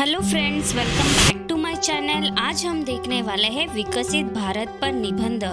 Hello friends, welcome back to my channel. आज हम देखने वाले हैं विकसित भारत पर निबंध।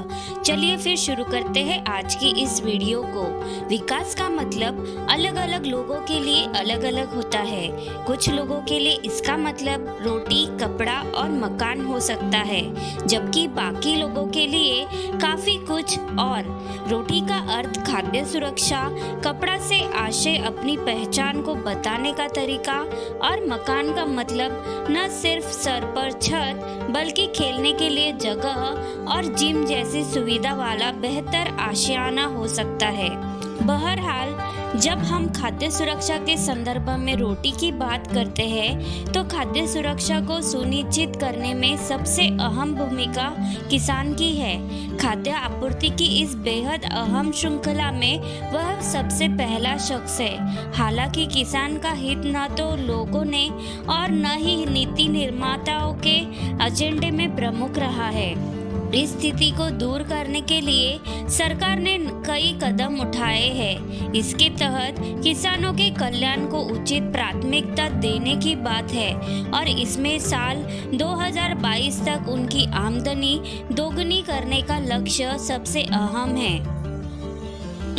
चलिए फिर शुरू करते हैं आज की इस वीडियो को। विकास का मतलब अलग अलग लोगों के लिए अलग अलग होता है। कुछ लोगों के लिए इसका मतलब रोटी, कपड़ा और मकान हो सकता है, जबकि बाकी लोगों के लिए काफी कुछ और। रोटी का अर्थ खाद्य सुरक्षा, कपड़ा से आशय अपनी पहचान को बताने का तरीका और मकान का मतलब न सिर्फ सर पर छत बल्कि खेलने के लिए जगह और जिम जैसी सुविधा वाला बेहतर आशियाना हो सकता है। बहरहाल, जब हम खाद्य सुरक्षा के संदर्भ में रोटी की बात करते हैं तो खाद्य सुरक्षा को सुनिश्चित करने में सबसे अहम भूमिका किसान की है। खाद्य आपूर्ति की इस बेहद अहम श्रृंखला में वह सबसे पहला शख्स है। हालांकि किसान का हित न तो लोगों ने और न ही नीति निर्माताओं के एजेंडे में प्रमुख रहा है। इस स्थिति को दूर करने के लिए सरकार ने कई कदम उठाए हैं। इसके तहत किसानों के कल्याण को उचित प्राथमिकता देने की बात है और इसमें साल 2022 तक उनकी आमदनी दोगुनी करने का लक्ष्य सबसे अहम है।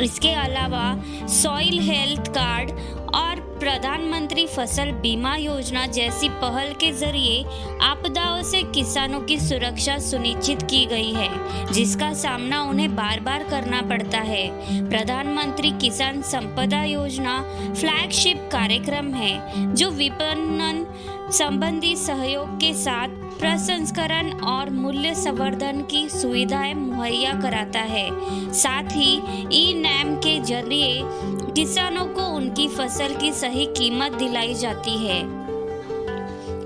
इसके अलावा सॉइल हेल्थ कार्ड और प्रधानमंत्री फसल बीमा योजना जैसी पहल के जरिए आपदाओं से किसानों की सुरक्षा सुनिश्चित की गई है, जिसका सामना उन्हें बार बार करना पड़ता है। प्रधानमंत्री किसान संपदा योजना फ्लैगशिप कार्यक्रम है जो विपणन संबंधी सहयोग के साथ प्रसंस्करण और मूल्य संवर्धन की सुविधाएं मुहैया कराता है। साथ ही ई-नैम के जरिए किसानों को उनकी फसल की सही कीमत दिलाई जाती है।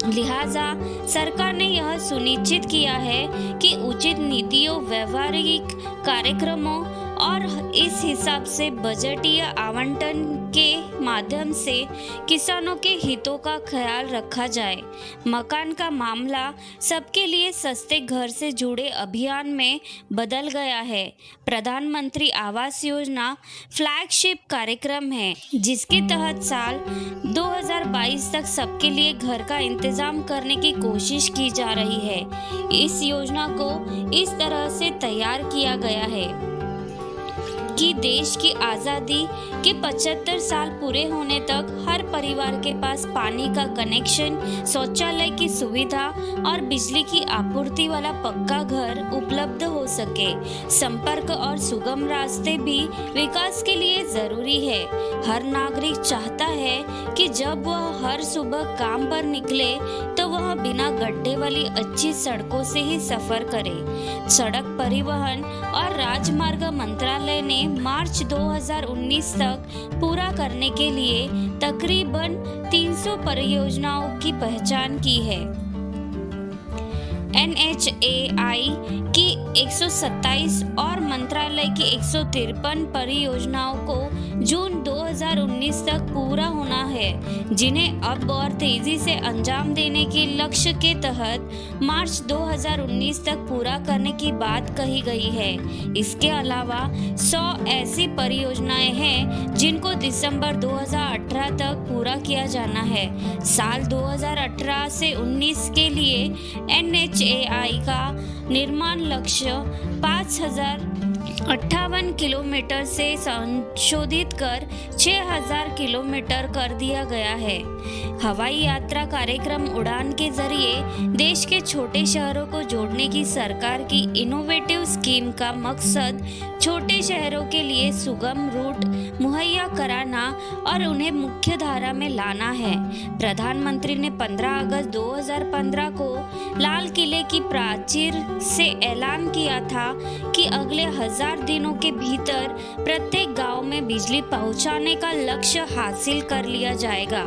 लिहाजा सरकार ने यह सुनिश्चित किया है कि उचित नीतियों, व्यवहारिक कार्यक्रमों और इस हिसाब से बजटीय आवंटन के माध्यम से किसानों के हितों का ख्याल रखा जाए। मकान का मामला सबके लिए सस्ते घर से जुड़े अभियान में बदल गया है। प्रधानमंत्री आवास योजना फ्लैगशिप कार्यक्रम है, जिसके तहत साल 2022 तक सबके लिए घर का इंतजाम करने की कोशिश की जा रही है। इस योजना को इस तरह से तैयार किया गया है कि देश की आज़ादी के 75 साल पूरे होने तक हर परिवार के पास पानी का कनेक्शन, शौचालय की सुविधा और बिजली की आपूर्ति वाला पक्का घर उपलब्ध हो सके। संपर्क और सुगम रास्ते भी विकास के लिए जरूरी है। हर नागरिक चाहता है कि जब वह हर सुबह काम पर निकले तो वह बिना गड्ढे वाली अच्छी सड़कों से ही सफर करे। सड़क परिवहन और राजमार्ग मंत्रालय ने मार्च 2019 तक पूरा करने के लिए तकरीबन 300 परियोजनाओं की पहचान की है। NHAI की 127 और मंत्रालय की 153 परियोजनाओं को जून 2019 तक पूरा होना है, जिन्हें अब और तेजी से अंजाम देने के लक्ष्य के तहत मार्च 2019 तक पूरा करने की बात कही गई है। इसके अलावा 100 ऐसी परियोजनाएं हैं जिनको दिसंबर 2018 तक पूरा किया जाना है। साल 2018 से 19 के लिए NHAI का निर्माण लक्ष्य 5058 किलोमीटर से संशोधित कर 6000 किलोमीटर कर दिया गया है। हवाई यात्रा कार्यक्रम उड़ान के जरिए देश के छोटे शहरों को जोड़ने की सरकार की इनोवेटिव स्कीम का मकसद छोटे शहरों के लिए सुगम रूट मुहैया कराना और उन्हें मुख्य धारा में लाना है। प्रधानमंत्री ने 15 अगस्त 2015 को लाल किले की प्राचीर से ऐलान किया था कि अगले 1000 दिनों के भीतर प्रत्येक गांव में बिजली पहुंचाने का लक्ष्य हासिल कर लिया जाएगा।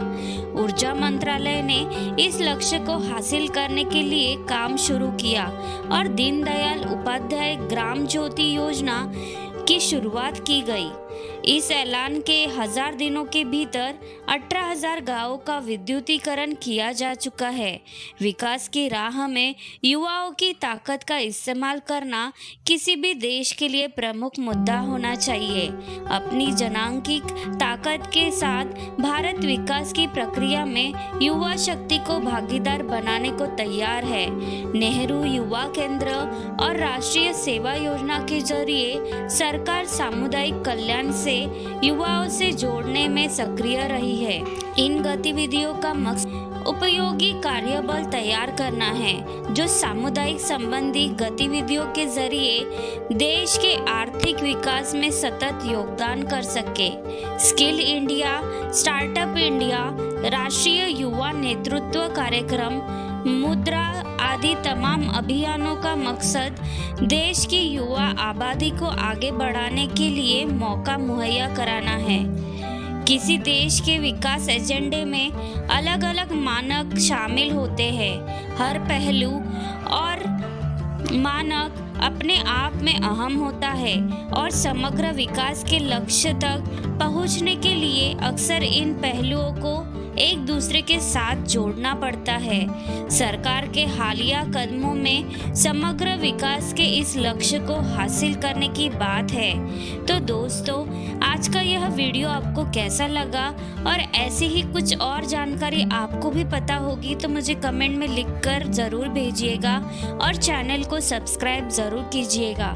ऊर्जा मंत्रालय ने इस लक्ष्य को हासिल करने के लिए काम शुरू किया और दीनदयाल उपाध्याय ग्राम ज्योति योजना की शुरुआत की गई। इस ऐलान के 1000 दिनों के भीतर 18,000 गांवों का विद्युतीकरण किया जा चुका है। विकास की राह में युवाओं की ताकत का इस्तेमाल करना किसी भी देश के लिए प्रमुख मुद्दा होना चाहिए। अपनी जनांकिक ताकत के साथ भारत विकास की प्रक्रिया में युवा शक्ति को भागीदार बनाने को तैयार है। नेहरू युवा केंद्र और राष्ट्रीय सेवा योजना के जरिए सरकार सामुदायिक कल्याण से युवाओं से जोड़ने में सक्रिय रही है। इन गतिविधियों का मकसद उपयोगी कार्यबल तैयार करना है जो सामुदायिक संबंधी गतिविधियों के जरिए देश के आर्थिक विकास में सतत योगदान कर सके। स्किल इंडिया, स्टार्टअप इंडिया, राष्ट्रीय युवा नेतृत्व कार्यक्रम, मुद्रा आदि तमाम अभियानों का मकसद देश की युवा आबादी को आगे बढ़ाने के लिए मौका मुहैया कराना है। किसी देश के विकास एजेंडे में अलग अलग मानक शामिल होते हैं। हर पहलू और मानक अपने आप में अहम होता है और समग्र विकास के लक्ष्य तक पहुंचने के लिए अक्सर इन पहलुओं को एक दूसरे के साथ जोड़ना पड़ता है। सरकार के हालिया कदमों में समग्र विकास के इस लक्ष्य को हासिल करने की बात है। तो दोस्तों, आज का यह वीडियो आपको कैसा लगा और ऐसी ही कुछ और जानकारी आपको भी पता होगी तो मुझे कमेंट में लिखकर ज़रूर भेजिएगा और चैनल को सब्सक्राइब ज़रूर कीजिएगा।